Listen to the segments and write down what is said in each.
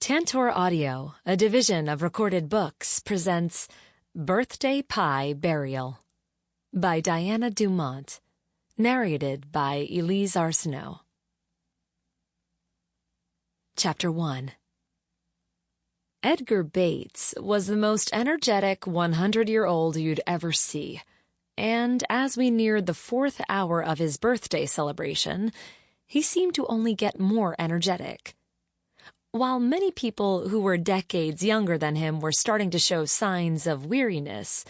Tantor Audio, a division of Recorded Books, presents Birthday Pie Burial by Diana Dumont, narrated by Elise Arsenault. Chapter 1. Edgar Bates was the most energetic 100-year-old you'd ever see, and as we neared the 4th hour of his birthday celebration, he seemed to only get more energetic. While many people who were decades younger than him were starting to show signs of weariness,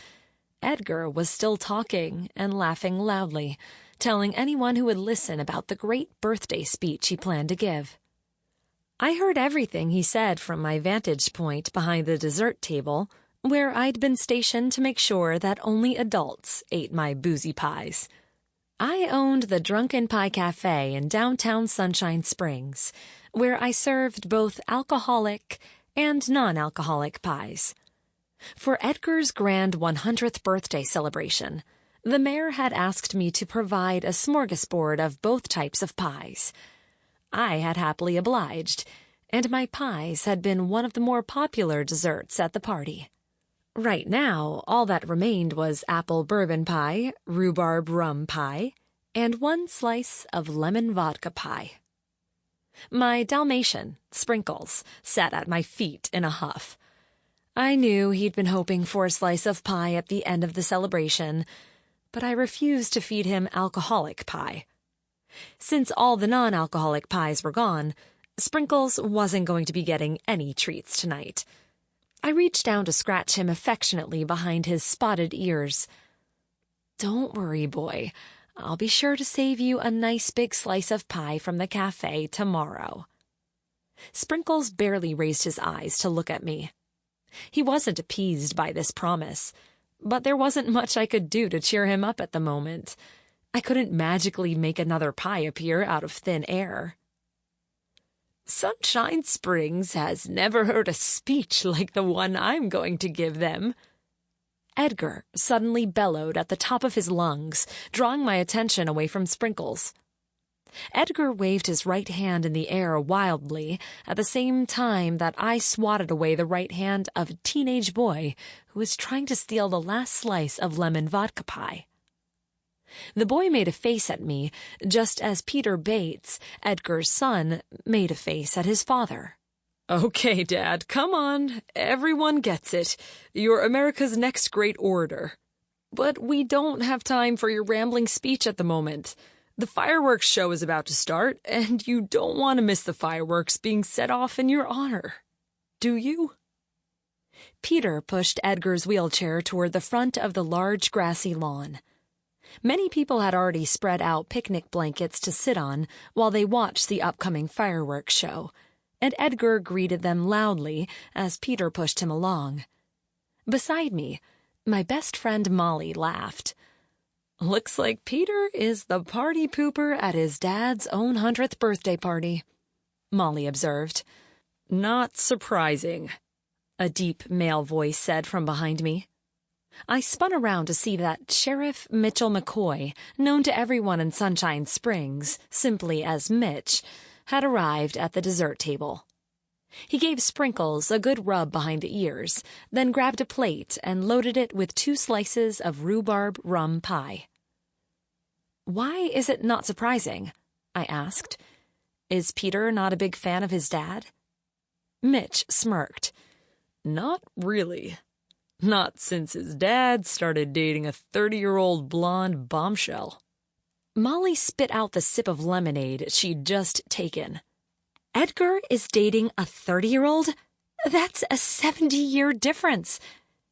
Edgar was still talking and laughing loudly, telling anyone who would listen about the great birthday speech he planned to give. I heard everything he said from my vantage point behind the dessert table, where I'd been stationed to make sure that only adults ate my boozy pies. I owned the Drunken Pie Cafe in downtown Sunshine Springs, where I served both alcoholic and non-alcoholic pies. For Edgar's grand 100th birthday celebration, the mayor had asked me to provide a smorgasbord of both types of pies. I had happily obliged, and my pies had been one of the more popular desserts at the party. Right now, all that remained was apple bourbon pie, rhubarb rum pie, and one slice of lemon vodka pie. My Dalmatian, Sprinkles, sat at my feet in a huff. I knew he'd been hoping for a slice of pie at the end of the celebration, but I refused to feed him alcoholic pie. Since all the non-alcoholic pies were gone, Sprinkles wasn't going to be getting any treats tonight. I reached down to scratch him affectionately behind his spotted ears. "Don't worry, boy. I'll be sure to save you a nice big slice of pie from the cafe tomorrow." Sprinkles barely raised his eyes to look at me. He wasn't appeased by this promise, but there wasn't much I could do to cheer him up at the moment. I couldn't magically make another pie appear out of thin air. "Sunshine Springs has never heard a speech like the one I'm going to give them." Edgar suddenly bellowed at the top of his lungs, drawing my attention away from Sprinkles. Edgar waved his right hand in the air wildly, at the same time that I swatted away the right hand of a teenage boy who was trying to steal the last slice of lemon vodka pie. The boy made a face at me, just as Peter Bates, Edgar's son, made a face at his father. "Okay, Dad, come on. Everyone gets it. You're America's next great orator. But we don't have time for your rambling speech at the moment. The fireworks show is about to start, and you don't want to miss the fireworks being set off in your honor. Do you?" Peter pushed Edgar's wheelchair toward the front of the large grassy lawn. Many people had already spread out picnic blankets to sit on while they watched the upcoming fireworks show, and Edgar greeted them loudly as Peter pushed him along. Beside me, my best friend Molly laughed. "Looks like Peter is the party pooper at his dad's own 100th birthday party," Molly observed. "Not surprising," a deep male voice said from behind me. I spun around to see that Sheriff Mitchell McCoy, known to everyone in Sunshine Springs simply as Mitch, had arrived at the dessert table. He gave Sprinkles a good rub behind the ears, then grabbed a plate and loaded it with 2 slices of rhubarb rum pie. "Why is it not surprising?" I asked. "Is Peter not a big fan of his dad?" Mitch smirked. "Not really. Not since his dad started dating a 30-year-old blonde bombshell." Molly spit out the sip of lemonade she'd just taken. "Edgar is dating a 30-year-old? That's a 70-year difference.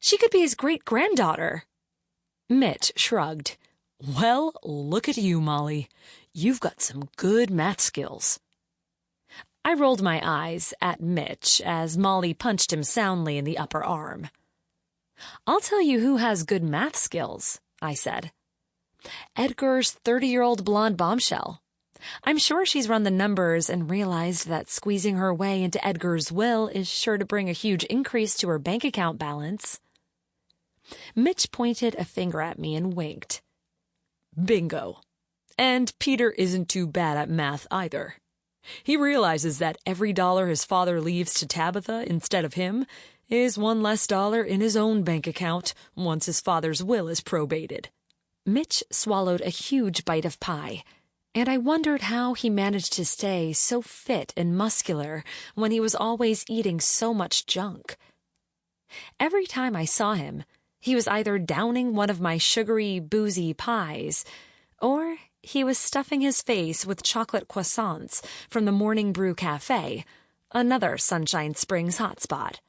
She could be his great-granddaughter." Mitch shrugged. "Well, look at you, Molly. You've got some good math skills." I rolled my eyes at Mitch as Molly punched him soundly in the upper arm. "I'll tell you who has good math skills," I said. "Edgar's 30-year-old blonde bombshell. I'm sure she's run the numbers and realized that squeezing her way into Edgar's will is sure to bring a huge increase to her bank account balance." Mitch pointed a finger at me and winked. "Bingo. And Peter isn't too bad at math either. He realizes that every dollar his father leaves to Tabitha instead of him is one less dollar in his own bank account once his father's will is probated. Mitch swallowed a huge bite of pie, and I wondered how he managed to stay so fit and muscular when he was always eating so much junk. Every time I saw him, he was either downing one of my sugary, boozy pies, or he was stuffing his face with chocolate croissants from the Morning Brew Cafe, another Sunshine Springs hotspot.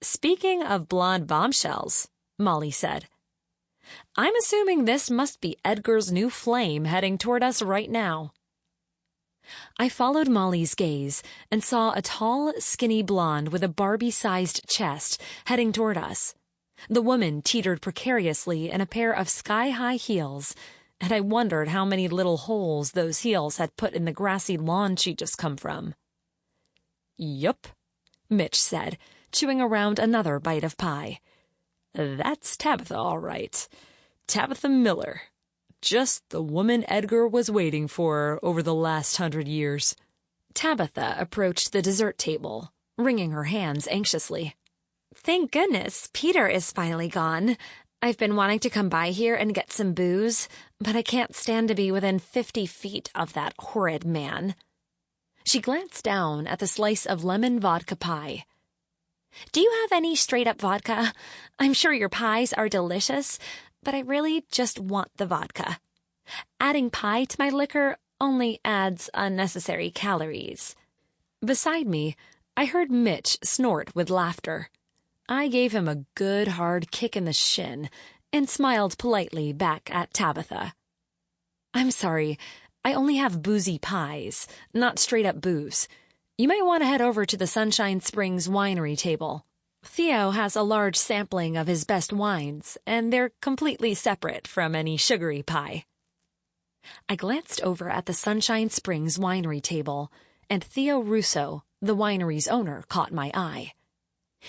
"Speaking of blonde bombshells," Molly said, "I'm assuming this must be Edgar's new flame heading toward us right now." I followed Molly's gaze and saw a tall, skinny blonde with a Barbie-sized chest heading toward us. The woman teetered precariously in a pair of sky-high heels, and I wondered how many little holes those heels had put in the grassy lawn she'd just come from. "Yup," Mitch said, chewing around another bite of pie. "That's Tabitha, all right. Tabitha Miller. Just the woman Edgar was waiting for over the last 100 years. Tabitha approached the dessert table, wringing her hands anxiously. "Thank goodness, Peter is finally gone. I've been wanting to come by here and get some booze, but I can't stand to be within 50 feet of that horrid man." She glanced down at the slice of lemon vodka pie. "Do you have any straight-up vodka? I'm sure your pies are delicious, but I really just want the vodka. Adding pie to my liquor only adds unnecessary calories." Beside me, I heard Mitch snort with laughter. I gave him a good hard kick in the shin and smiled politely back at Tabitha. "I'm sorry, I only have boozy pies, not straight-up booze. You might want to head over to the Sunshine Springs winery table. Theo has a large sampling of his best wines, and they're completely separate from any sugary pie." I glanced over at the Sunshine Springs winery table, and Theo Russo, the winery's owner, caught my eye.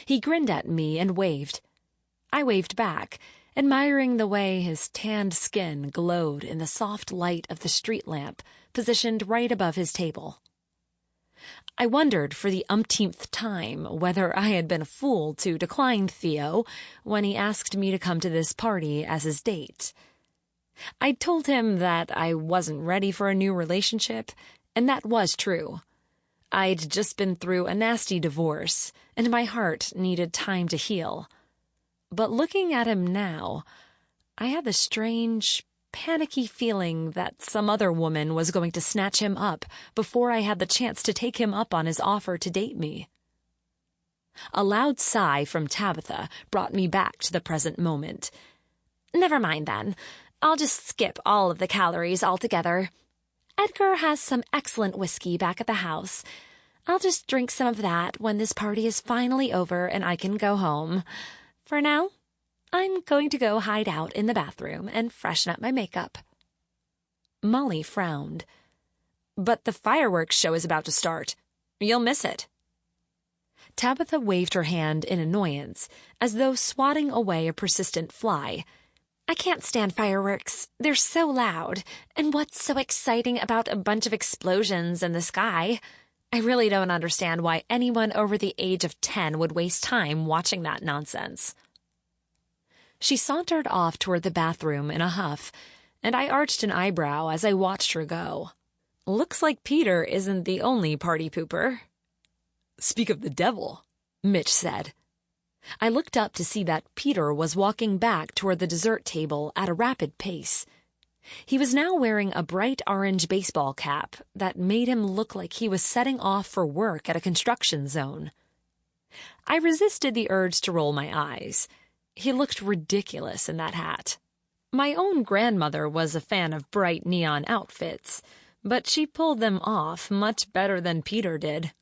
He grinned at me and waved. I waved back, admiring the way his tanned skin glowed in the soft light of the street lamp positioned right above his table. I wondered for the umpteenth time whether I had been a fool to decline Theo when he asked me to come to this party as his date. I'd told him that I wasn't ready for a new relationship, and that was true. I'd just been through a nasty divorce, and my heart needed time to heal. But looking at him now, I had the strange, panicky feeling that some other woman was going to snatch him up before I had the chance to take him up on his offer to date me. A loud sigh from Tabitha brought me back to the present moment. "Never mind then. I'll just skip all of the calories altogether. Edgar has some excellent whiskey back at the house. I'll just drink some of that when this party is finally over and I can go home. For now, I'm going to go hide out in the bathroom and freshen up my makeup." Molly frowned. "But the fireworks show is about to start. You'll miss it." Tabitha waved her hand in annoyance, as though swatting away a persistent fly. "I can't stand fireworks. They're so loud. And what's so exciting about a bunch of explosions in the sky? I really don't understand why anyone over the age of 10 would waste time watching that nonsense." She sauntered off toward the bathroom in a huff, and I arched an eyebrow as I watched her go. Looks like Peter isn't the only party pooper. "Speak of the devil," Mitch said. I looked up to see that Peter was walking back toward the dessert table at a rapid pace. He was now wearing a bright orange baseball cap that made him look like he was setting off for work at a construction zone. I resisted the urge to roll my eyes. He looked ridiculous in that hat. My own grandmother was a fan of bright neon outfits, but she pulled them off much better than Peter did.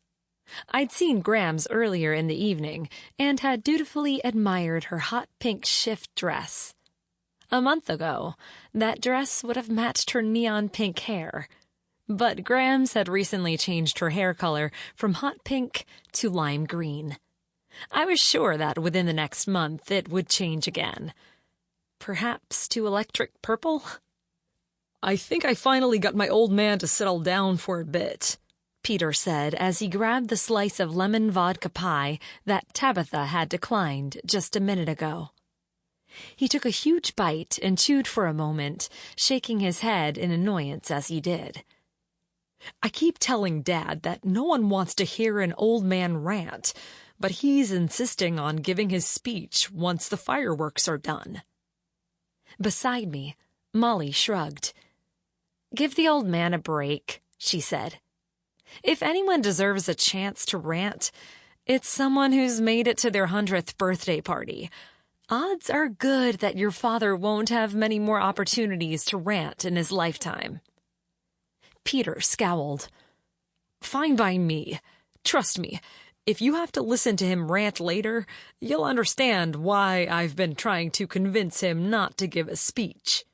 I'd seen Grams earlier in the evening and had dutifully admired her hot pink shift dress. A month ago, that dress would have matched her neon pink hair, but Grams had recently changed her hair color from hot pink to lime green. I was sure that within the next month it would change again. Perhaps to electric purple? I think I finally got my old man to settle down for a bit, Peter said as he grabbed the slice of lemon vodka pie that Tabitha had declined just a minute ago. He took a huge bite and chewed for a moment, shaking his head in annoyance as he did. I keep telling Dad that no one wants to hear an old man rant, but he's insisting on giving his speech once the fireworks are done. Beside me, Molly shrugged. "Give the old man a break," she said. "If anyone deserves a chance to rant, it's someone who's made it to their 100th birthday party. Odds are good that your father won't have many more opportunities to rant in his lifetime." Peter scowled. "Fine by me. Trust me, if you have to listen to him rant later, you'll understand why I've been trying to convince him not to give a speech."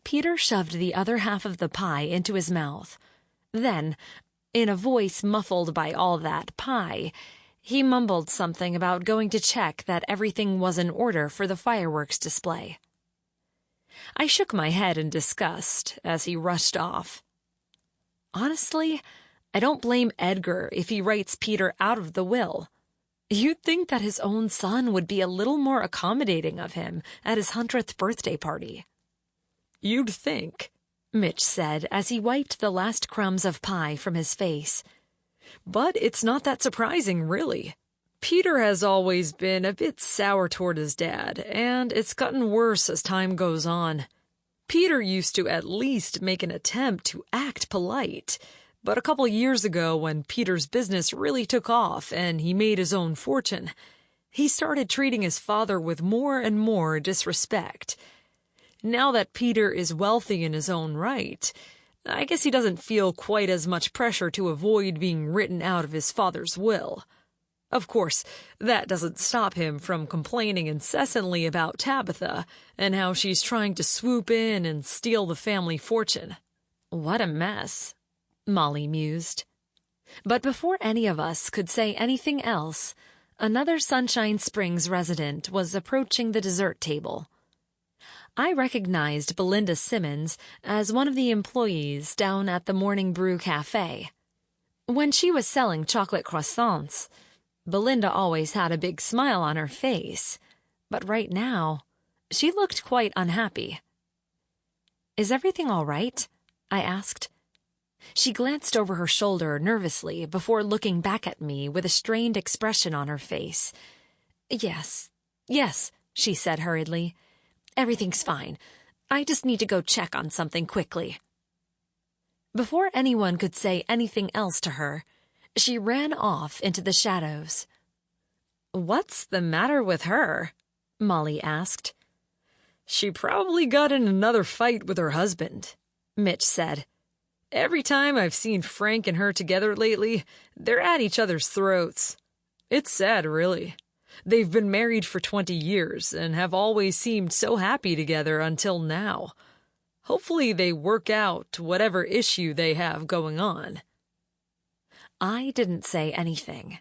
Peter shoved the other half of the pie into his mouth. Then, in a voice muffled by all that pie, he mumbled something about going to check that everything was in order for the fireworks display. I shook my head in disgust as he rushed off. Honestly, I don't blame Edgar if he writes Peter out of the will. You'd think that his own son would be a little more accommodating of him at his 100th birthday party. "You'd think," Mitch said as he wiped the last crumbs of pie from his face. "But it's not that surprising, really. Peter has always been a bit sour toward his dad, and it's gotten worse as time goes on. Peter used to at least make an attempt to act polite, but a couple years ago when Peter's business really took off and he made his own fortune, he started treating his father with more and more disrespect. Now that Peter is wealthy in his own right, I guess he doesn't feel quite as much pressure to avoid being written out of his father's will. Of course, that doesn't stop him from complaining incessantly about Tabitha and how she's trying to swoop in and steal the family fortune." "What a mess," Molly mused. But before any of us could say anything else, another Sunshine Springs resident was approaching the dessert table. I recognized Belinda Simmons as one of the employees down at the Morning Brew Cafe. When she was selling chocolate croissants, Belinda always had a big smile on her face, but right now, she looked quite unhappy. "Is everything all right?" I asked. She glanced over her shoulder nervously before looking back at me with a strained expression on her face. Yes, she said hurriedly. "Everything's fine. I just need to go check on something quickly." Before anyone could say anything else to her, she ran off into the shadows. "What's the matter with her?" Molly asked. "She probably got in another fight with her husband," Mitch said. "Every time I've seen Frank and her together lately, they're at each other's throats. It's sad, really. They've been married for 20 years and have always seemed so happy together until now. Hopefully they work out whatever issue they have going on." I didn't say anything.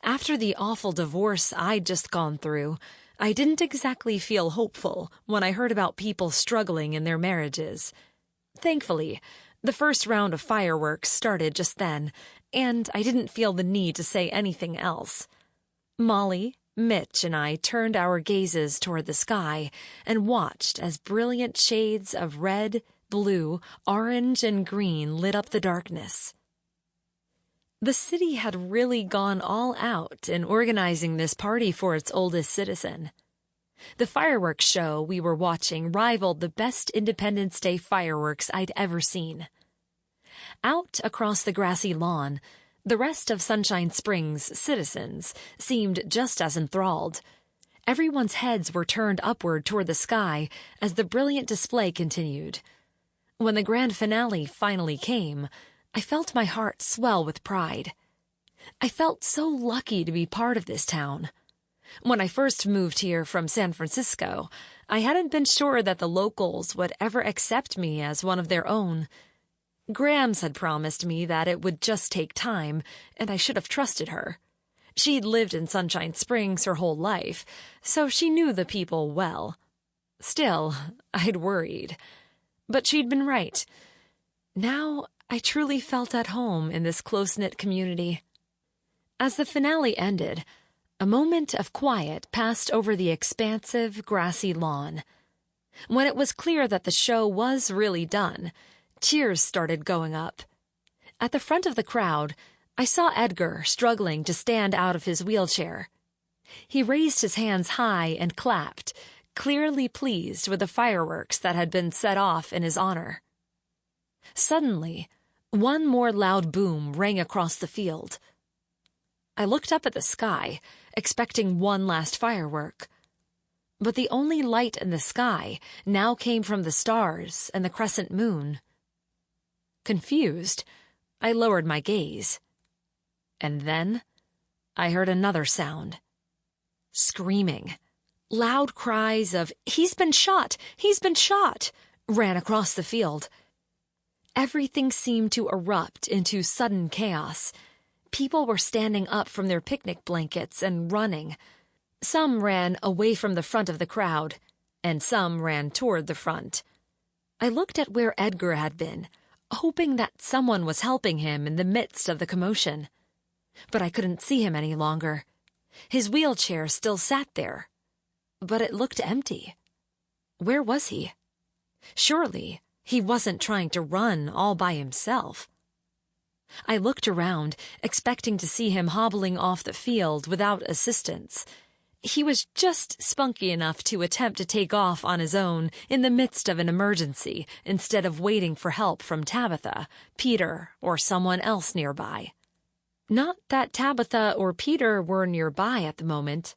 After the awful divorce I'd just gone through, I didn't exactly feel hopeful when I heard about people struggling in their marriages. Thankfully, the first round of fireworks started just then, and I didn't feel the need to say anything else. Molly, Mitch, and I turned our gazes toward the sky and watched as brilliant shades of red, blue, orange, and green lit up the darkness. The city had really gone all out in organizing this party for its oldest citizen. The fireworks show we were watching rivaled the best Independence Day fireworks I'd ever seen. Out across the grassy lawn, the rest of Sunshine Springs' citizens seemed just as enthralled. Everyone's heads were turned upward toward the sky as the brilliant display continued. When the grand finale finally came, I felt my heart swell with pride. I felt so lucky to be part of this town. When I first moved here from San Francisco, I hadn't been sure that the locals would ever accept me as one of their own. Grams had promised me that it would just take time, and I should have trusted her. She'd lived in Sunshine Springs her whole life, so she knew the people well. Still, I'd worried. But she'd been right. Now I truly felt at home in this close-knit community. As the finale ended, a moment of quiet passed over the expansive, grassy lawn. When it was clear that the show was really done, cheers started going up. At the front of the crowd, I saw Edgar struggling to stand out of his wheelchair. He raised his hands high and clapped, clearly pleased with the fireworks that had been set off in his honor. Suddenly, one more loud boom rang across the field. I looked up at the sky, expecting one last firework. But the only light in the sky now came from the stars and the crescent moon. Confused, I lowered my gaze. And then I heard another sound. Screaming. Loud cries of, "He's been shot! He's been shot!" ran across the field. Everything seemed to erupt into sudden chaos. People were standing up from their picnic blankets and running. Some ran away from the front of the crowd, and some ran toward the front. I looked at where Edgar had been, hoping that someone was helping him in the midst of the commotion. But I couldn't see him any longer. His wheelchair still sat there, but it looked empty. Where was he? Surely he wasn't trying to run all by himself. I looked around, expecting to see him hobbling off the field without assistance. He was just spunky enough to attempt to take off on his own in the midst of an emergency instead of waiting for help from Tabitha, Peter, or someone else nearby. Not that Tabitha or Peter were nearby at the moment.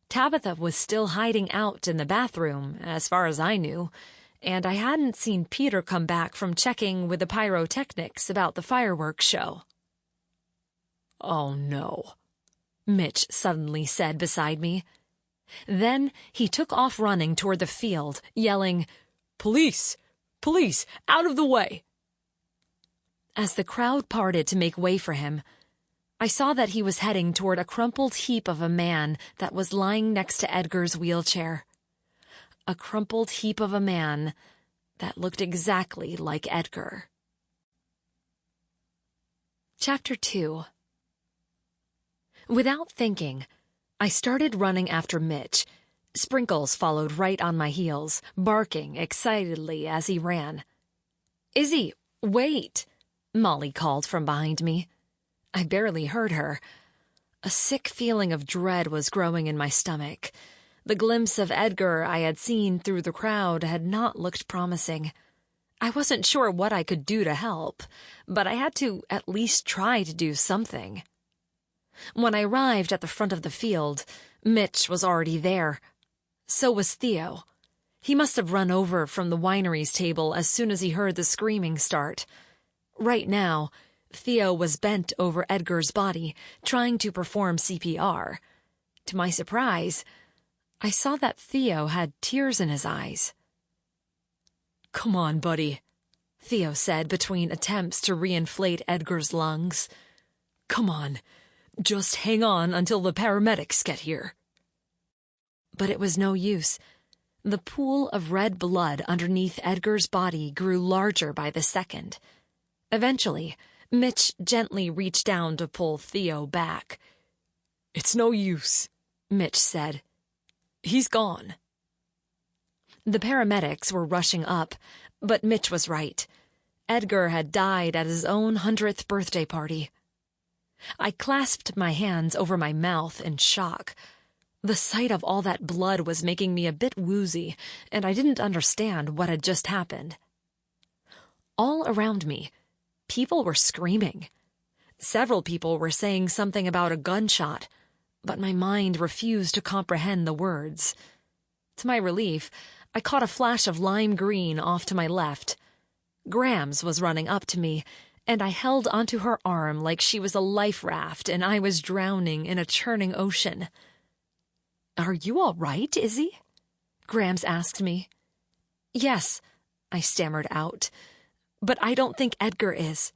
Tabitha was still hiding out in the bathroom, as far as I knew, and I hadn't seen Peter come back from checking with the pyrotechnics about the fireworks show. "Oh, no," Mitch suddenly said beside me. Then he took off running toward the field, yelling, "Police! Police! Out of the way!" As the crowd parted to make way for him, I saw that he was heading toward a crumpled heap of a man that was lying next to Edgar's wheelchair. A crumpled heap of a man that looked exactly like Edgar. Chapter 2. Without thinking, I started running after Mitch. Sprinkles followed right on my heels, barking excitedly as he ran. "Izzy, wait!" Molly called from behind me. I barely heard her. A sick feeling of dread was growing in my stomach. The glimpse of Edgar I had seen through the crowd had not looked promising. I wasn't sure what I could do to help, but I had to at least try to do something. When I arrived at the front of the field, Mitch was already there. So was Theo. He must have run over from the winery's table as soon as he heard the screaming start. Right now, Theo was bent over Edgar's body, trying to perform CPR. To my surprise, I saw that Theo had tears in his eyes. "Come on, buddy," Theo said between attempts to reinflate Edgar's lungs. "Come on. Just hang on until the paramedics get here." But it was no use. The pool of red blood underneath Edgar's body grew larger by the second. Eventually, Mitch gently reached down to pull Theo back. "It's no use," Mitch said. "He's gone." The paramedics were rushing up, but Mitch was right. Edgar had died at his own 100th birthday party. I clasped my hands over my mouth in shock. The sight of all that blood was making me a bit woozy, and I didn't understand what had just happened. All around me, people were screaming. Several people were saying something about a gunshot, but my mind refused to comprehend the words. To my relief, I caught a flash of lime green off to my left. Grams was running up to me, and I held onto her arm like she was a life raft and I was drowning in a churning ocean. "Are you all right, Izzy?" Grams asked me. "Yes," I stammered out, "but I don't think Edgar is."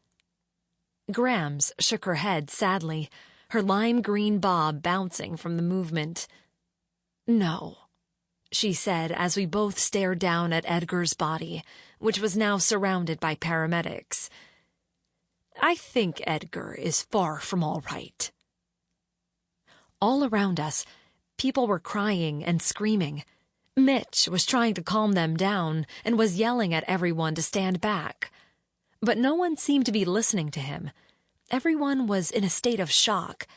Grams shook her head sadly, her lime green bob bouncing from the movement. "No, she said as we both stared down at Edgar's body, which was now surrounded by paramedics. I think Edgar is far from all right. All around us, people were crying and screaming. Mitch was trying to calm them down and was yelling at everyone to stand back. But no one seemed to be listening to him. Everyone was in a state of shock.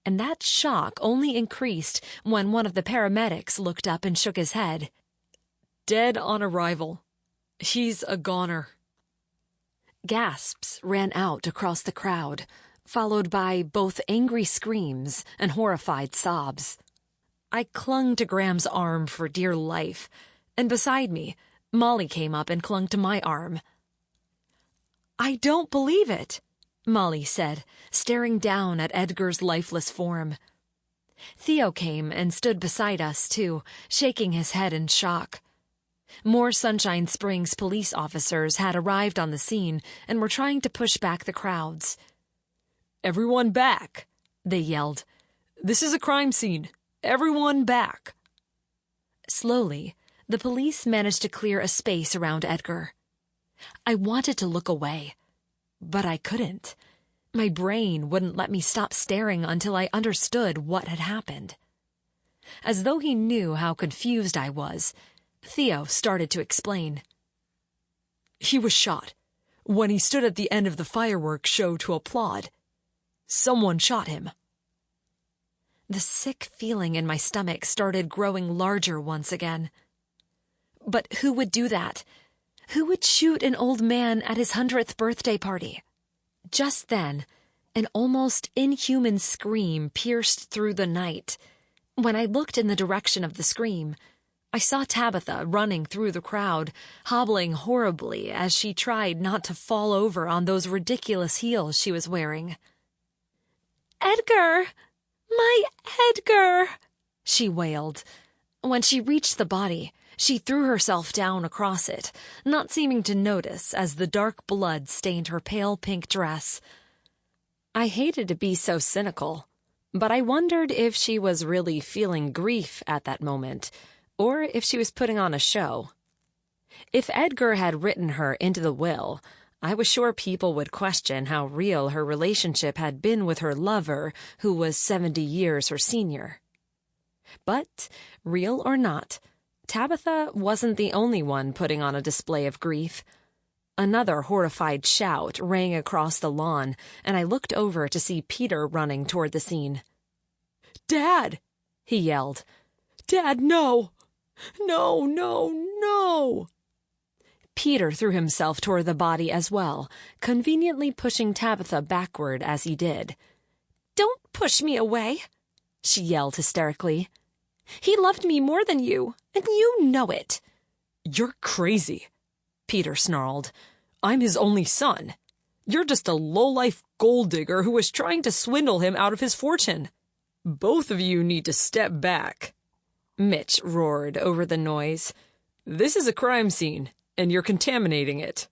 And that shock only increased when one of the paramedics looked up and shook his head. "Dead on arrival. He's a goner." Gasps ran out across the crowd, followed by both angry screams and horrified sobs. I clung to Graham's arm for dear life, and beside me, Molly came up and clung to my arm. "I don't believe it," Molly said, staring down at Edgar's lifeless form. Theo came and stood beside us, too, shaking his head in shock. More Sunshine Springs police officers had arrived on the scene and were trying to push back the crowds. "Everyone back," they yelled. "This is a crime scene. Everyone back." Slowly, the police managed to clear a space around Edgar. I wanted to look away, but I couldn't. My brain wouldn't let me stop staring until I understood what had happened. As though he knew how confused I was, Theo started to explain. "He was shot when he stood at the end of the fireworks show to applaud. Someone shot him." The sick feeling in my stomach started growing larger once again. But who would do that? Who would shoot an old man at his 100th birthday party? Just then, an almost inhuman scream pierced through the night. When I looked in the direction of the scream, I saw Tabitha running through the crowd, hobbling horribly as she tried not to fall over on those ridiculous heels she was wearing. "Edgar! My Edgar!" she wailed. When she reached the body, she threw herself down across it, not seeming to notice as the dark blood stained her pale pink dress. I hated to be so cynical, but I wondered if she was really feeling grief at that moment, or if she was putting on a show. If Edgar had written her into the will, I was sure people would question how real her relationship had been with her lover, who was 70 years her senior. But, real or not, Tabitha wasn't the only one putting on a display of grief. Another horrified shout rang across the lawn, and I looked over to see Peter running toward the scene. "Dad!" he yelled. "Dad, no! No, no, no!" Peter threw himself toward the body as well, conveniently pushing Tabitha backward as he did. "Don't push me away!" she yelled hysterically. "He loved me more than you, and you know it." "You're crazy," Peter snarled. "I'm his only son. You're just a low-life gold digger who was trying to swindle him out of his fortune. Both of you need to step back," Mitch roared over the noise. "This is a crime scene, and you're contaminating it."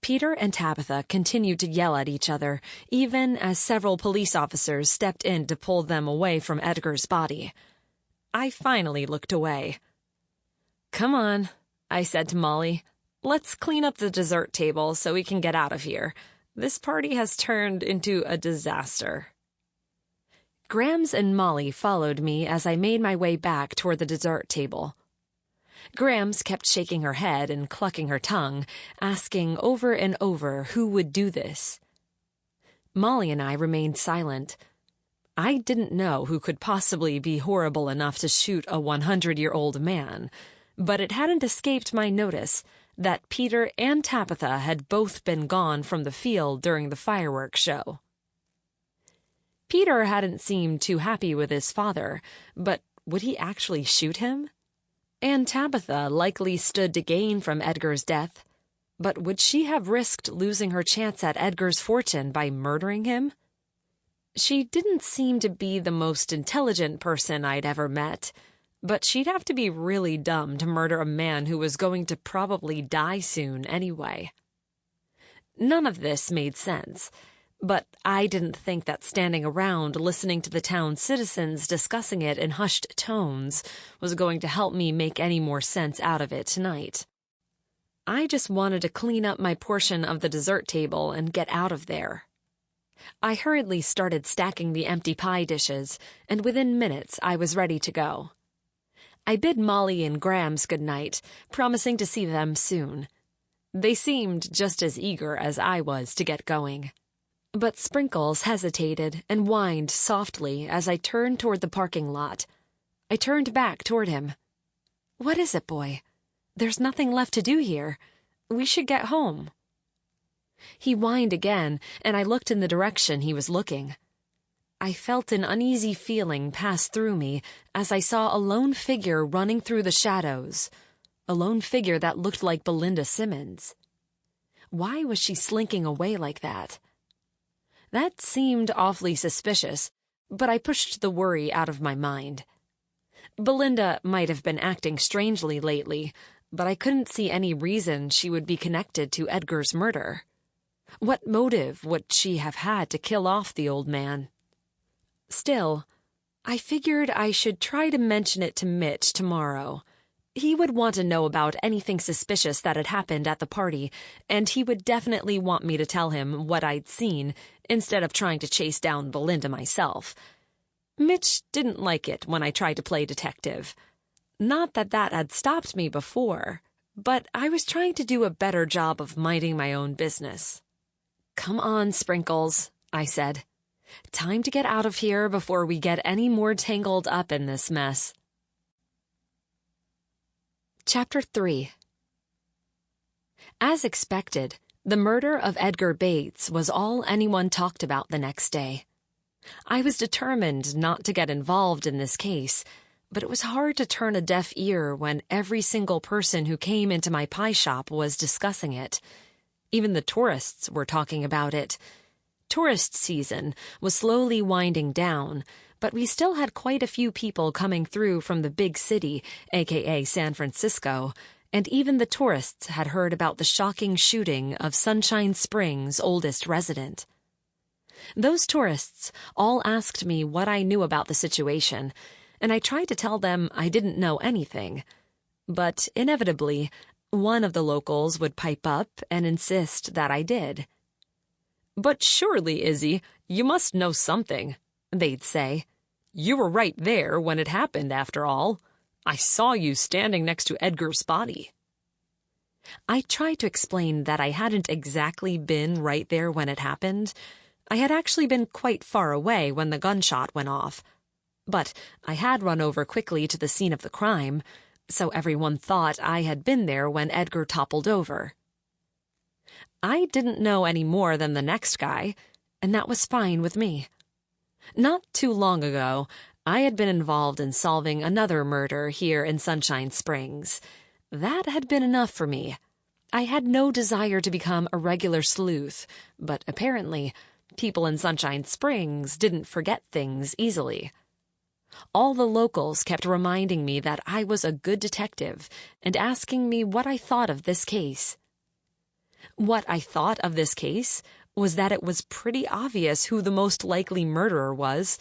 Peter and Tabitha continued to yell at each other, even as several police officers stepped in to pull them away from Edgar's body. I finally looked away. "Come on," I said to Molly. "Let's clean up the dessert table so we can get out of here. This party has turned into a disaster." Grams and Molly followed me as I made my way back toward the dessert table. Grams kept shaking her head and clucking her tongue, asking over and over who would do this. Molly and I remained silent. I didn't know who could possibly be horrible enough to shoot a 100-year-old man, but it hadn't escaped my notice that Peter and Tabitha had both been gone from the field during the fireworks show. Peter hadn't seemed too happy with his father, but would he actually shoot him? And Tabitha likely stood to gain from Edgar's death, but would she have risked losing her chance at Edgar's fortune by murdering him? She didn't seem to be the most intelligent person I'd ever met, but she'd have to be really dumb to murder a man who was going to probably die soon anyway. None of this made sense, But I didn't think that standing around listening to the town's citizens discussing it in hushed tones was going to help me make any more sense out of it tonight. I just wanted to clean up my portion of the dessert table and get out of there. I hurriedly started stacking the empty pie dishes, and within minutes I was ready to go. I bid Molly and Grams good night, promising to see them soon. They seemed just as eager as I was to get going. But Sprinkles hesitated and whined softly as I turned toward the parking lot. I turned back toward him. "What is it, boy? There's nothing left to do here. We should get home." He whined again, and I looked in the direction he was looking. I felt an uneasy feeling pass through me as I saw a lone figure running through the shadows, a lone figure that looked like Belinda Simmons. Why was she slinking away like that? That seemed awfully suspicious, but I pushed the worry out of my mind. Belinda might have been acting strangely lately, but I couldn't see any reason she would be connected to Edgar's murder. What motive would she have had to kill off the old man? Still, I figured I should try to mention it to Mitch tomorrow. He would want to know about anything suspicious that had happened at the party, and he would definitely want me to tell him what I'd seen instead of trying to chase down Belinda myself. Mitch didn't like it when I tried to play detective. Not that that had stopped me before, but I was trying to do a better job of minding my own business. "Come on, Sprinkles," I said. "Time to get out of here before we get any more tangled up in this mess." Chapter 3. As expected, the murder of Edgar Bates was all anyone talked about the next day. I was determined not to get involved in this case, but it was hard to turn a deaf ear when every single person who came into my pie shop was discussing it. Even the tourists were talking about it. Tourist season was slowly winding down, but we still had quite a few people coming through from the big city, aka San Francisco, and even the tourists had heard about the shocking shooting of Sunshine Springs' oldest resident. Those tourists all asked me what I knew about the situation, and I tried to tell them I didn't know anything. But inevitably, one of the locals would pipe up and insist that I did. "But surely, Izzy, you must know something," they'd say. "You were right there when it happened, after all. I saw you standing next to Edgar's body." I tried to explain that I hadn't exactly been right there when it happened. I had actually been quite far away when the gunshot went off. But I had run over quickly to the scene of the crime, so everyone thought I had been there when Edgar toppled over. I didn't know any more than the next guy, and that was fine with me. Not too long ago, I had been involved in solving another murder here in Sunshine Springs. That had been enough for me. I had no desire to become a regular sleuth, but apparently, people in Sunshine Springs didn't forget things easily. All the locals kept reminding me that I was a good detective and asking me what I thought of this case. What I thought of this case was that it was pretty obvious who the most likely murderer was.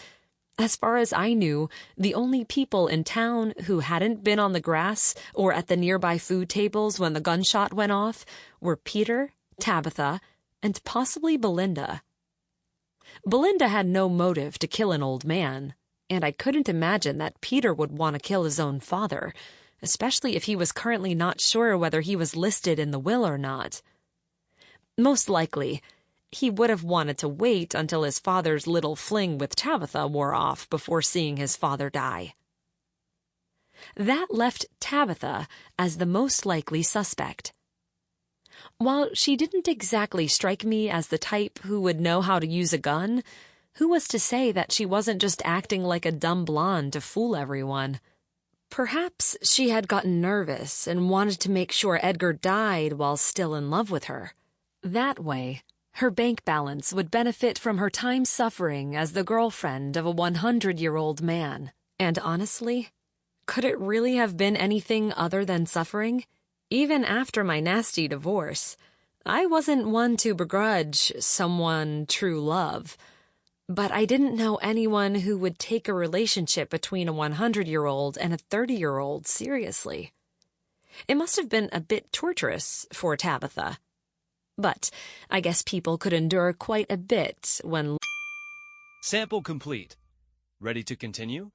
As far as I knew, the only people in town who hadn't been on the grass or at the nearby food tables when the gunshot went off were Peter, Tabitha, and possibly Belinda. Belinda had no motive to kill an old man, and I couldn't imagine that Peter would want to kill his own father, especially if he was currently not sure whether he was listed in the will or not. Most likely, he would have wanted to wait until his father's little fling with Tabitha wore off before seeing his father die. That left Tabitha as the most likely suspect. While she didn't exactly strike me as the type who would know how to use a gun, who was to say that she wasn't just acting like a dumb blonde to fool everyone? Perhaps she had gotten nervous and wanted to make sure Edgar died while still in love with her. That way, her bank balance would benefit from her time suffering as the girlfriend of a 100-year-old man. And honestly, could it really have been anything other than suffering? Even after my nasty divorce, I wasn't one to begrudge someone true love, but I didn't know anyone who would take a relationship between a 100-year-old and a 30-year-old seriously. It must have been a bit torturous for Tabitha. But I guess people could endure quite a bit when... Sample complete. Ready to continue?